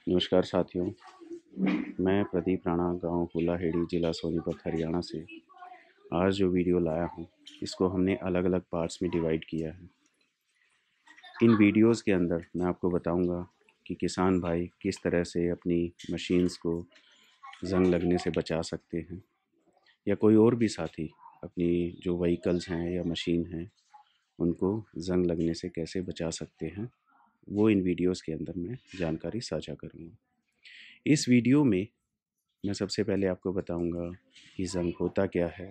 नमस्कार साथियों, मैं प्रदीप राणा गांव हुलाहेड़ी ज़िला सोनीपत हरियाणा से आज जो वीडियो लाया हूं, इसको हमने अलग अलग पार्ट्स में डिवाइड किया है। इन वीडियोस के अंदर मैं आपको बताऊंगा कि किसान भाई किस तरह से अपनी मशीन्स को जंग लगने से बचा सकते हैं, या कोई और भी साथी अपनी जो व्हीकल्स हैं या मशीन हैं उनको जंग लगने से कैसे बचा सकते हैं, वो इन वीडियोस के अंदर मैं जानकारी साझा करूँगा। इस वीडियो में मैं सबसे पहले आपको बताऊंगा कि ज़ंग होता क्या है,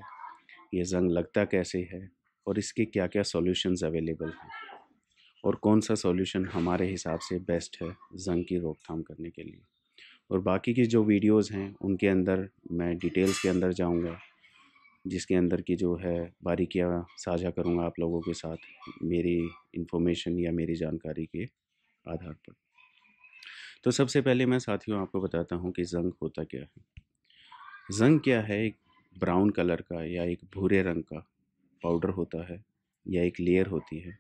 ये ज़ंग लगता कैसे है और इसके क्या क्या सॉल्यूशंस अवेलेबल हैं और कौन सा सॉल्यूशन हमारे हिसाब से बेस्ट है ज़ंग की रोकथाम करने के लिए। और बाकी की जो वीडियोस हैं उनके अंदर मैं डिटेल्स के अंदर जाऊंगा, जिसके अंदर की जो है बारीकियां साझा करूंगा आप लोगों के साथ मेरी इन्फॉर्मेशन या मेरी जानकारी के आधार पर। तो सबसे पहले मैं साथियों आपको बताता हूँ कि ज़ंग होता क्या है। ज़ंग क्या है? एक ब्राउन कलर का या एक भूरे रंग का पाउडर होता है या एक लेयर होती है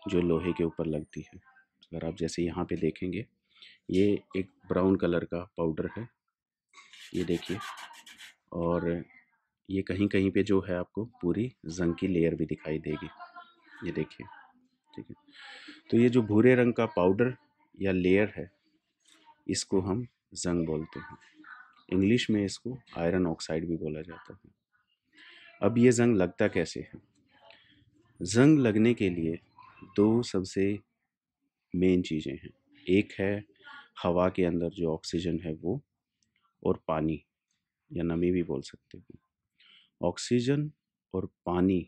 जो लोहे के ऊपर लगती है। अगर आप जैसे यहाँ पे देखेंगे, ये एक ब्राउन कलर का पाउडर है, ये देखिए। और ये कहीं कहीं पे जो है आपको पूरी ज़ंग की लेयर भी दिखाई देगी, ये देखिए। ठीक है, तो ये जो भूरे रंग का पाउडर या लेयर है, इसको हम ज़ंग बोलते हैं। इंग्लिश में इसको आयरन ऑक्साइड भी बोला जाता है। अब ये ज़ंग लगता कैसे है? ज़ंग लगने के लिए दो सबसे मेन चीज़ें हैं। एक है हवा के अंदर जो ऑक्सीजन है वो, और पानी या नमी भी बोल सकते हो। ऑक्सीजन और पानी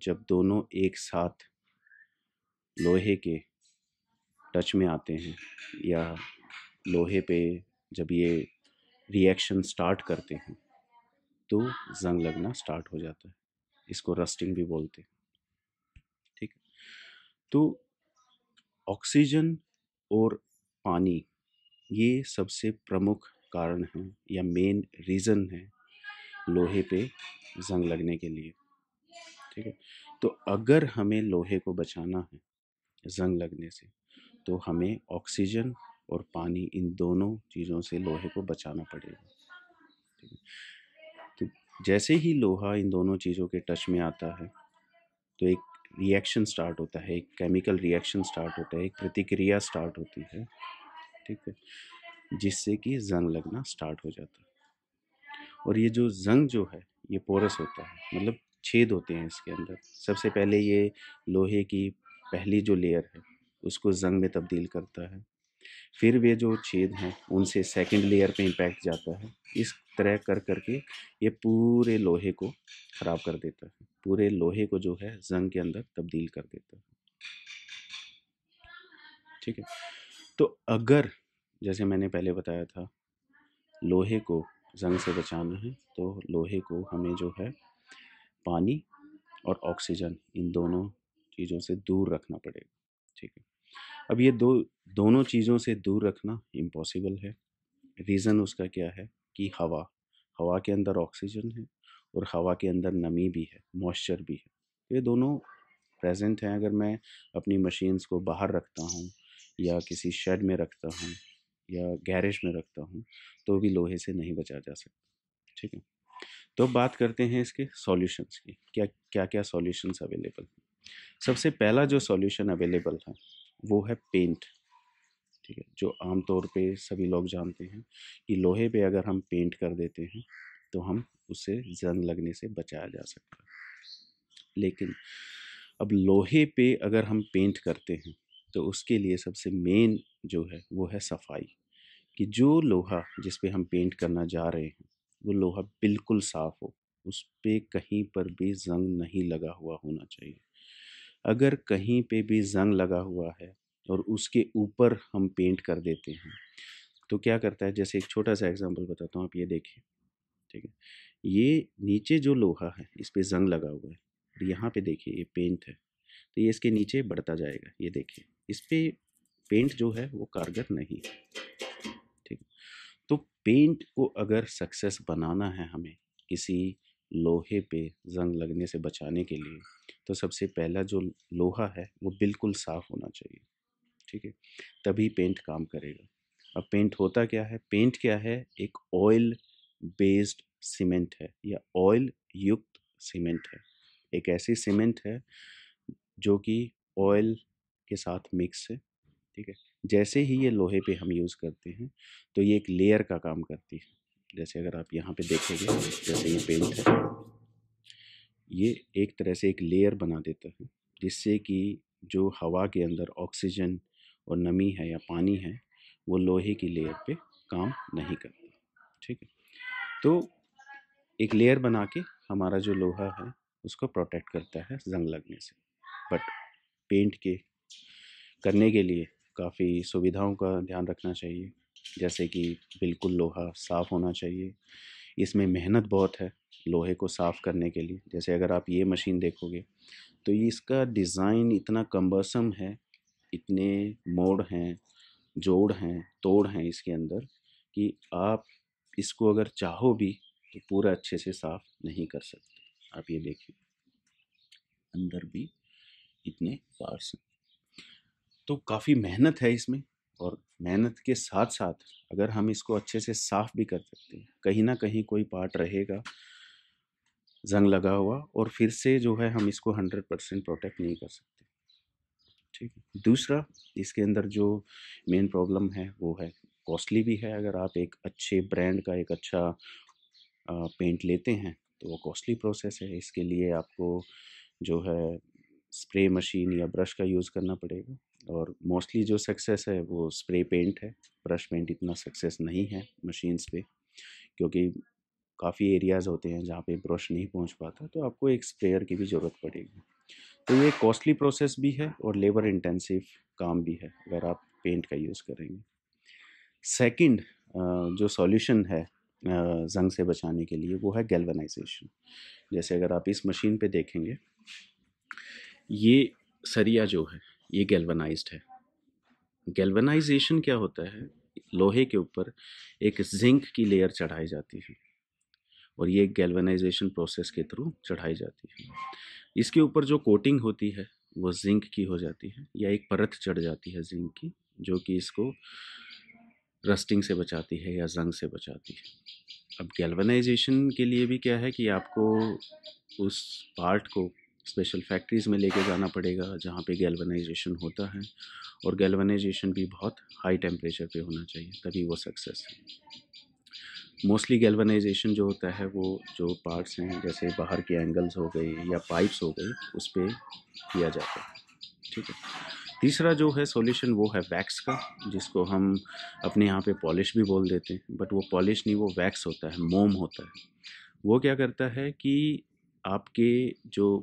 जब दोनों एक साथ लोहे के टच में आते हैं, या लोहे पे जब ये रिएक्शन स्टार्ट करते हैं, तो ज़ंग लगना स्टार्ट हो जाता है। इसको रस्टिंग भी बोलते हैं। ठीक है, तो ऑक्सीजन और पानी ये सबसे प्रमुख कारण हैं या मेन रीज़न है लोहे पे ज़ंग लगने के लिए। ठीक है, तो अगर हमें लोहे को बचाना है ज़ंग लगने से, तो हमें ऑक्सीजन और पानी इन दोनों चीज़ों से लोहे को बचाना पड़ेगा। ठीक है, तो जैसे ही लोहा इन दोनों चीज़ों के टच में आता है, तो एक रिएक्शन स्टार्ट होता है, एक केमिकल रिएक्शन स्टार्ट होता है, एक प्रतिक्रिया स्टार्ट होती है। ठीक है, जिससे कि ज़ंग लगना स्टार्ट हो जाता है। और ये जो ज़ंग जो है ये पोरस होता है, मतलब छेद होते हैं इसके अंदर। सबसे पहले ये लोहे की पहली जो लेयर है उसको ज़ंग में तब्दील करता है, फिर वे जो छेद हैं उनसे सेकंड लेयर पे इम्पैक्ट जाता है। इस तरह कर करके ये पूरे लोहे को ख़राब कर देता है, पूरे लोहे को जो है ज़ंग के अंदर तब्दील कर देता है। ठीक है, तो अगर जैसे मैंने पहले बताया था, लोहे को ज़ंग से बचाना है तो लोहे को हमें जो है पानी और ऑक्सीजन इन दोनों चीज़ों से दूर रखना पड़ेगा। ठीक है, अब ये दोनों चीज़ों से दूर रखना इम्पॉसिबल है। रीज़न उसका क्या है कि हवा हवा के अंदर ऑक्सीजन है और हवा के अंदर नमी भी है, मॉइस्चर भी है। ये दोनों प्रेजेंट हैं। अगर मैं अपनी मशीन्स को बाहर रखता हूँ या किसी शेड में रखता हूँ या गैरेज में रखता हूँ, तो भी लोहे से नहीं बचा जा सकता। ठीक है, तो बात करते हैं इसके सॉल्यूशंस की। क्या क्या क्या सॉल्यूशंस अवेलेबल हैं? सबसे पहला जो सॉल्यूशन अवेलेबल है वो है पेंट। ठीक है, जो आमतौर पे सभी लोग जानते हैं कि लोहे पे अगर हम पेंट कर देते हैं तो हम उससे जंग लगने से बचाया जा सकता है। लेकिन अब लोहे पे अगर हम पेंट करते हैं तो उसके लिए सबसे मेन जो है वो है सफाई, कि जो लोहा जिस पे हम पेंट करना जा रहे हैं वो लोहा बिल्कुल साफ़ हो, उस पे कहीं पर भी ज़ंग नहीं लगा हुआ होना चाहिए। अगर कहीं पे भी ज़ंग लगा हुआ है और उसके ऊपर हम पेंट कर देते हैं, तो क्या करता है, जैसे एक छोटा सा एग्जांपल बताता हूँ, आप ये देखिए। ठीक है, ये नीचे जो लोहा है इस पे ज़ंग लगा हुआ है और यहाँ पे देखिए ये पेंट है, तो ये इसके नीचे बढ़ता जाएगा। ये देखिए इस पे पेंट जो है वो कारगर नहीं है। ठीक है, तो पेंट को अगर सक्सेस बनाना है हमें किसी लोहे पे जंग लगने से बचाने के लिए, तो सबसे पहला जो लोहा है वो बिल्कुल साफ़ होना चाहिए। ठीक है, तभी पेंट काम करेगा। अब पेंट होता क्या है? पेंट क्या है? एक ऑयल बेस्ड सीमेंट है या ऑयल युक्त सीमेंट है। एक ऐसी सीमेंट है जो कि ऑयल के साथ मिक्स है, ठीक है। जैसे ही ये लोहे पे हम यूज़ करते हैं तो ये एक लेयर का काम करती है। जैसे अगर आप यहाँ पे देखेंगे, जैसे ये पेंट है, ये एक तरह से एक लेयर बना देता है जिससे कि जो हवा के अंदर ऑक्सीजन और नमी है या पानी है वो लोहे की लेयर पे काम नहीं करता, ठीक है। तो एक लेयर बना के हमारा जो लोहा है उसको प्रोटेक्ट करता है जंग लगने से। बट पेंट के करने के लिए काफ़ी सुविधाओं का ध्यान रखना चाहिए, जैसे कि बिल्कुल लोहा साफ़ होना चाहिए। इसमें मेहनत बहुत है लोहे को साफ़ करने के लिए। जैसे अगर आप ये मशीन देखोगे तो ये इसका डिज़ाइन इतना कम्बरसम है, इतने मोड़ हैं, जोड़ हैं, तोड़ हैं इसके अंदर कि आप इसको अगर चाहो भी तो पूरा अच्छे से साफ़ नहीं कर सकते। आप ये देखिए, अंदर भी इतने पार्ट्स हैं। तो काफ़ी मेहनत है इसमें, और मेहनत के साथ साथ अगर हम इसको अच्छे से साफ़ भी कर सकते हैं, कहीं ना कहीं कोई पार्ट रहेगा जंग लगा हुआ और फिर से जो है हम इसको 100% प्रोटेक्ट नहीं कर सकते, ठीक है। दूसरा, इसके अंदर जो मेन प्रॉब्लम है वो है कॉस्टली भी है। अगर आप एक अच्छे ब्रांड का एक अच्छा पेंट लेते हैं तो वो कॉस्टली प्रोसेस है। इसके लिए आपको जो है स्प्रे मशीन या ब्रश का यूज़ करना पड़ेगा, और मोस्टली जो सक्सेस है वो स्प्रे पेंट है। ब्रश पेंट इतना सक्सेस नहीं है मशीन्स पे, क्योंकि काफ़ी एरियाज़ होते हैं जहाँ पे ब्रश नहीं पहुँच पाता, तो आपको एक स्प्रेयर की भी ज़रूरत पड़ेगी। तो ये कॉस्टली प्रोसेस भी है और लेबर इंटेंसिव काम भी है अगर आप पेंट का यूज़ करेंगे। सेकंड जो सॉल्यूशन है जंग से बचाने के लिए वो है गैल्वेनाइजेशन। जैसे अगर आप इस मशीन पे देखेंगे, ये सरिया जो है ये गैल्वेनाइज्ड है। गैल्वेनाइजेशन क्या होता है? लोहे के ऊपर एक जिंक की लेयर चढ़ाई जाती है, और ये गैल्वेनाइजेशन प्रोसेस के थ्रू चढ़ाई जाती है। इसके ऊपर जो कोटिंग होती है वो जिंक की हो जाती है, या एक परत चढ़ जाती है जिंक की, जो कि इसको रस्टिंग से बचाती है या जंग से बचाती है। अब गैल्वेनाइजेशन के लिए भी क्या है कि आपको उस पार्ट को स्पेशल फैक्ट्रीज़ में लेके जाना पड़ेगा जहाँ पे गैल्वेनाइजेशन होता है, और गैल्वेनाइजेशन भी बहुत हाई टेम्परेचर पे होना चाहिए, तभी वो सक्सेस है। मोस्टली गैल्वेनाइजेशन जो होता है वो जो पार्ट्स हैं जैसे बाहर के एंगल्स हो गए या पाइप्स हो गए उस पर किया जाता है, ठीक है। तीसरा जो है सॉल्यूशन वो है वैक्स का, जिसको हम अपने यहाँ पे पॉलिश भी बोल देते हैं, बट वो पॉलिश नहीं, वो वैक्स होता है, मोम होता है। वो क्या करता है कि आपके जो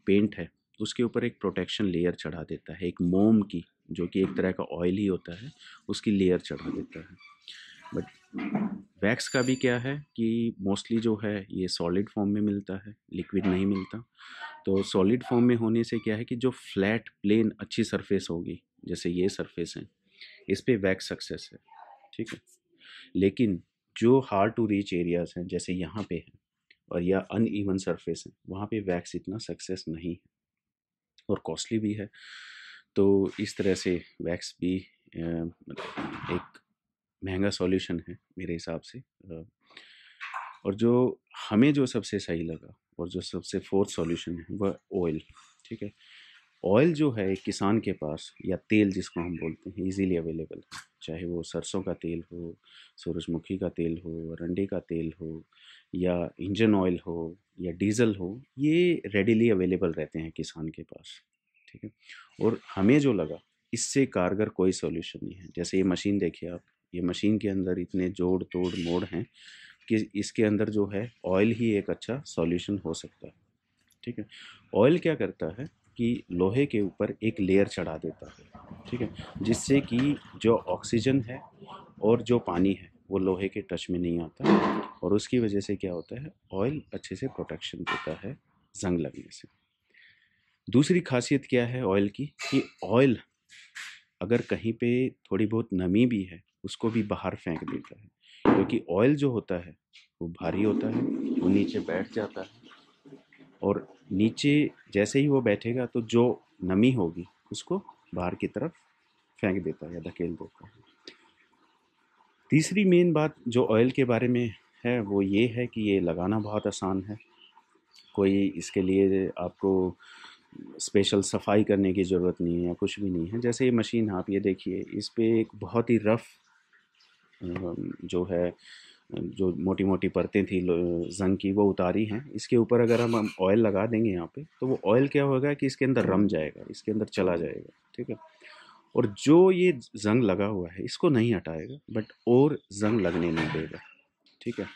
पेंट है उसके ऊपर एक प्रोटेक्शन लेयर चढ़ा देता है, एक मोम की, जो कि एक तरह का ऑयल ही होता है, उसकी लेयर चढ़ा देता है। बट वैक्स का भी क्या है कि मोस्टली जो है ये सॉलिड फॉर्म में मिलता है, लिक्विड नहीं मिलता। तो सॉलिड फॉर्म में होने से क्या है कि जो फ्लैट प्लेन अच्छी सरफेस होगी, जैसे ये सरफेस है, इस पे वैक्स सक्सेस है, ठीक है। लेकिन जो हार्ड टू रीच एरियाज हैं जैसे यहाँ पे है, और या अनइवन सरफेस है, वहाँ पे वैक्स इतना सक्सेस नहीं है और कॉस्टली भी है। तो इस तरह से वैक्स भी एक महंगा सॉल्यूशन है मेरे हिसाब से। और जो हमें जो सबसे सही लगा और जो सबसे फोर्थ सॉल्यूशन है वह ऑयल, ठीक है। ऑयल जो है एक किसान के पास, या तेल जिसको हम बोलते हैं, इजीली अवेलेबल है। चाहे वो सरसों का तेल हो, सूरजमुखी का तेल हो, अरंडी का तेल हो, या इंजन ऑयल हो, या डीजल हो, ये रेडिली अवेलेबल रहते हैं किसान के पास, ठीक है। और हमें जो लगा इससे कारगर कोई सॉल्यूशन नहीं है। जैसे ये मशीन देखिए आप, ये मशीन के अंदर इतने जोड़ तोड़ मोड़ हैं कि इसके अंदर जो है ऑयल ही एक अच्छा सॉल्यूशन हो सकता है, ठीक है। ऑयल क्या करता है कि लोहे के ऊपर एक लेयर चढ़ा देता है, ठीक है, जिससे कि जो ऑक्सीजन है और जो पानी है वो लोहे के टच में नहीं आता, और उसकी वजह से क्या होता है, ऑयल अच्छे से प्रोटेक्शन देता है जंग लगने से। दूसरी खासियत क्या है ऑयल की कि ऑयल अगर कहीं पे थोड़ी बहुत नमी भी है उसको भी बाहर फेंक देता है, क्योंकि ऑयल जो होता है वो भारी होता है, वो नीचे बैठ जाता है, और नीचे जैसे ही वो बैठेगा तो जो नमी होगी उसको बाहर की तरफ फेंक देता है या धकेल देता है। तीसरी मेन बात जो ऑयल के बारे में है वो ये है कि ये लगाना बहुत आसान है। कोई इसके लिए आपको स्पेशल सफाई करने की ज़रूरत नहीं है या कुछ भी नहीं है। जैसे ये मशीन आप ये देखिए, इस पे एक बहुत ही रफ़ जो है, जो मोटी मोटी परतें थी ज़ंग की, वो उतारी हैं। इसके ऊपर अगर हम ऑयल लगा देंगे यहाँ पे, तो वो ऑयल क्या होगा कि इसके अंदर रम जाएगा, इसके अंदर चला जाएगा, ठीक है। और जो ये ज़ंग लगा हुआ है इसको नहीं हटाएगा, बट और ज़ंग लगने नहीं देगा, ठीक है।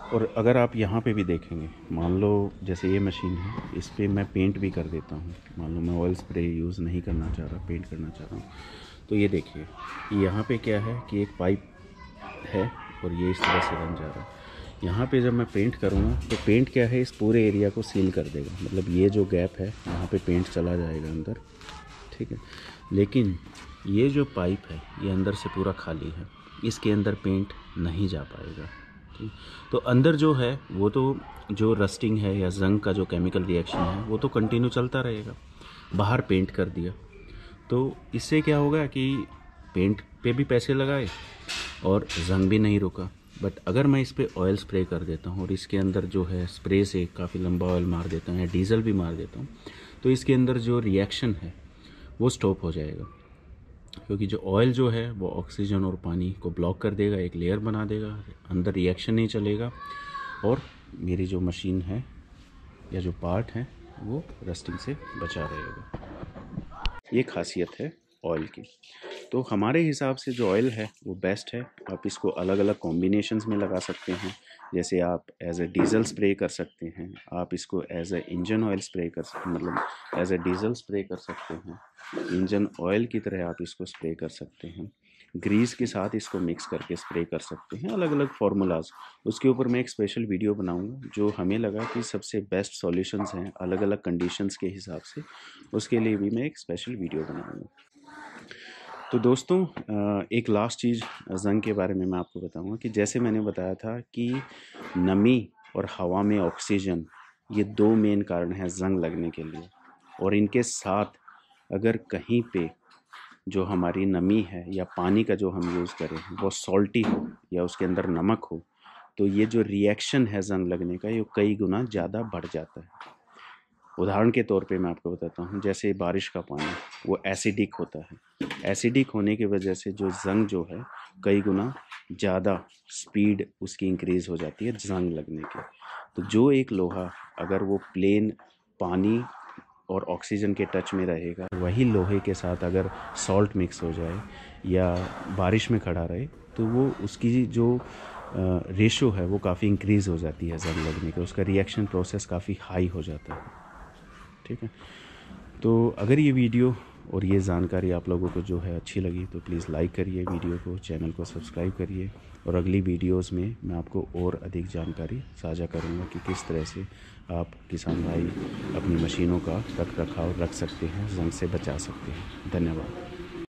और अगर आप यहाँ पे भी देखेंगे, मान लो जैसे ये मशीन है, इस पर मैं पेंट भी कर देता हूँ। मान लो मैं ऑयल स्प्रे यूज़ नहीं करना चाह रहा, पेंट करना चाह रहा हूँ, तो ये देखिए यहाँ पे क्या है कि एक पाइप है और ये इस तरह से बन जा रहा है। यहाँ पे जब मैं पेंट करूँगा तो पेंट क्या है, इस पूरे एरिया को सील कर देगा। मतलब ये जो गैप है यहाँ पे पेंट चला जाएगा अंदर, ठीक है। लेकिन ये जो पाइप है ये अंदर से पूरा खाली है, इसके अंदर पेंट नहीं जा पाएगा, ठीक। तो अंदर जो है वो तो जो रस्टिंग है या जंग का जो केमिकल रिएक्शन है वो तो कंटिन्यू चलता रहेगा। बाहर पेंट कर दिया तो इससे क्या होगा कि पेंट पे भी पैसे लगाए और जंग भी नहीं रुका। बट अगर मैं इस पर ऑयल स्प्रे कर देता हूँ और इसके अंदर जो है स्प्रे से काफ़ी लंबा ऑयल मार देता हूँ या डीजल भी मार देता हूँ, तो इसके अंदर जो रिएक्शन है वो स्टॉप हो जाएगा। क्योंकि जो ऑयल जो है वो ऑक्सीजन और पानी को ब्लॉक कर देगा, एक लेयर बना देगा, अंदर रिएक्शन नहीं चलेगा और मेरी जो मशीन है या जो पार्ट है वो रस्टिंग से बचा रहेगा। ये खासियत है ऑयल की। तो हमारे हिसाब से जो ऑयल है वो बेस्ट है। आप इसको अलग अलग कॉम्बिनेशंस में लगा सकते हैं। जैसे आप एज ए डीजल स्प्रे कर सकते हैं, आप इसको as a engine oil spray कर सकते, मतलब एज ए डीजल स्प्रे कर सकते हैं, इंजन ऑयल की तरह आप इसको स्प्रे कर सकते हैं, ग्रीस के साथ इसको मिक्स करके स्प्रे कर सकते हैं। अलग अलग फार्मूलाज, उसके ऊपर मैं एक स्पेशल वीडियो बनाऊंगा। जो हमें लगा कि सबसे बेस्ट सॉल्यूशंस हैं अलग अलग कंडीशंस के हिसाब से, उसके लिए भी मैं एक स्पेशल वीडियो बनाऊंगा। तो दोस्तों, एक लास्ट चीज़ ज़ंग के बारे में मैं आपको बताऊंगा कि जैसे मैंने बताया था कि नमी और हवा में ऑक्सीजन, ये दो मेन कारण हैं ज़ंग लगने के लिए। और इनके साथ अगर कहीं पे जो हमारी नमी है या पानी का जो हम यूज़ करें वो सॉल्टी हो या उसके अंदर नमक हो, तो ये जो रिएक्शन है ज़ंग लगने का ये कई गुना ज़्यादा बढ़ जाता है। उदाहरण के तौर पे मैं आपको बताता हूँ, जैसे बारिश का पानी वो एसिडिक होता है। एसिडिक होने की वजह से जो ज़ंग जो है कई गुना ज़्यादा स्पीड उसकी इंक्रीज़ हो जाती है ज़ंग लगने की। तो जो एक लोहा अगर वो प्लेन पानी और ऑक्सीजन के टच में रहेगा, वही लोहे के साथ अगर सॉल्ट मिक्स हो जाए या बारिश में खड़ा रहे, तो वो उसकी जो रेशो है वो काफ़ी इंक्रीज़ हो जाती है ज़ंग लगने का, उसका रिएक्शन प्रोसेस काफ़ी हाई हो जाता है, ठीक है। तो अगर ये वीडियो और ये जानकारी आप लोगों को जो है अच्छी लगी तो प्लीज़ लाइक करिए वीडियो को, चैनल को सब्सक्राइब करिए। और अगली वीडियोस में मैं आपको और अधिक जानकारी साझा करूंगा कि किस तरह से आप किसान भाई अपनी मशीनों का रख रखाव रख सकते हैं, ज़ंग से बचा सकते हैं। धन्यवाद।